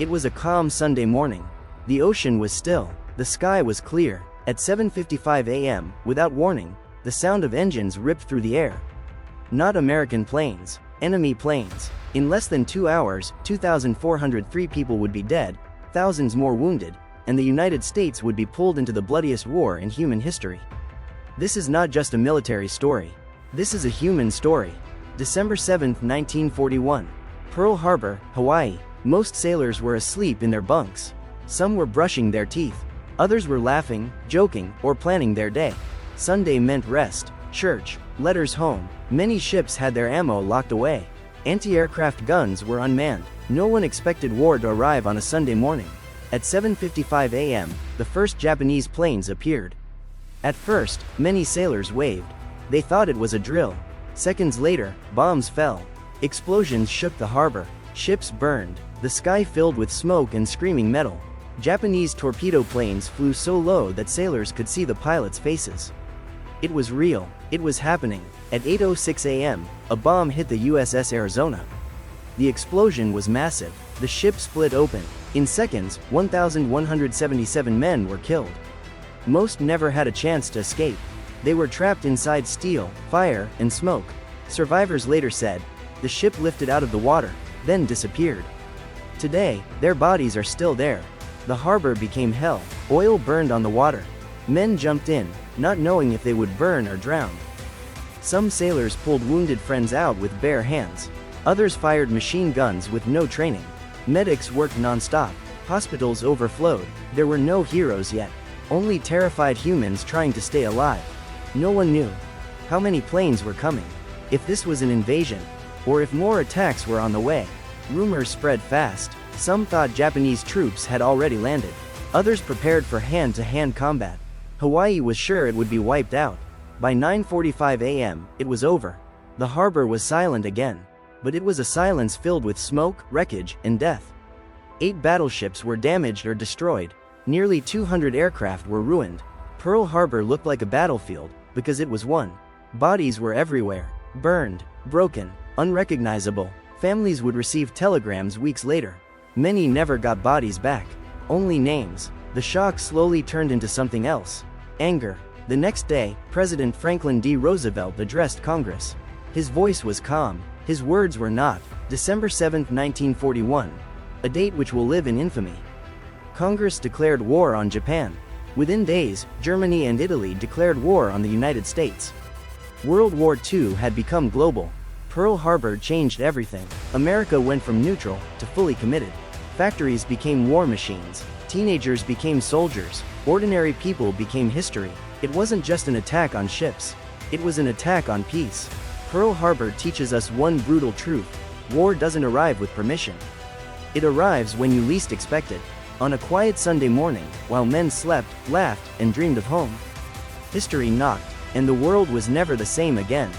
It was a calm Sunday morning. The ocean was still. The sky was clear. At 7:55 a.m., without warning, the sound of engines ripped through the air. Not American planes, enemy planes. In less than 2 hours, 2,403 people would be dead, thousands more wounded, and the United States would be pulled into the bloodiest war in human history. This is not just a military story. This is a human story. December 7, 1941. Pearl Harbor, Hawaii. Most sailors were asleep in their bunks. Some were brushing their teeth. Others were laughing, joking, or planning their day. Sunday meant rest, church, letters home. Many ships had their ammo locked away. Anti-aircraft guns were unmanned. No one expected war to arrive on a Sunday morning. At 7:55 a.m., the first Japanese planes appeared. At first, many sailors waved. They thought it was a drill. Seconds later, bombs fell. Explosions shook the harbor. Ships burned. The sky filled with smoke and screaming metal. Japanese torpedo planes flew so low that sailors could see the pilots' faces. It was real. It was happening. At 8:06 a.m., a bomb hit the USS Arizona. The explosion was massive. The ship split open. In seconds, 1,177 men were killed. Most never had a chance to escape. They were trapped inside steel, fire, and smoke. Survivors later said, the ship lifted out of the water, then disappeared. Today, their bodies are still there. The harbor became hell. Oil burned on the water. Men jumped in, not knowing if they would burn or drown. Some sailors pulled wounded friends out with bare hands. Others fired machine guns with no training. Medics worked non-stop. Hospitals overflowed. There were no heroes yet. Only terrified humans trying to stay alive. No one knew how many planes were coming, if this was an invasion, or if more attacks were on the way. Rumors spread fast. Some thought Japanese troops had already landed. Others prepared for hand-to-hand combat. Hawaii was sure it would be wiped out. By 9:45 a.m., it was over. The harbor was silent again. But it was a silence filled with smoke, wreckage, and death. 8 battleships were damaged or destroyed. Nearly 200 aircraft were ruined. Pearl Harbor looked like a battlefield, because it was one. Bodies were everywhere. Burned, broken, unrecognizable. Families would receive telegrams weeks later. Many never got bodies back. Only names. The shock slowly turned into something else. Anger. The next day, President Franklin D. Roosevelt addressed Congress. His voice was calm. His words were not. December 7, 1941. A date which will live in infamy. Congress declared war on Japan. Within days, Germany and Italy declared war on the United States. World War II had become global. Pearl Harbor changed everything. America went from neutral to fully committed. Factories became war machines. Teenagers became soldiers. Ordinary people became history. It wasn't just an attack on ships. It was an attack on peace. Pearl Harbor teaches us one brutal truth. War doesn't arrive with permission. It arrives when you least expect it. On a quiet Sunday morning, while men slept, laughed, and dreamed of home. History knocked, and the world was never the same again.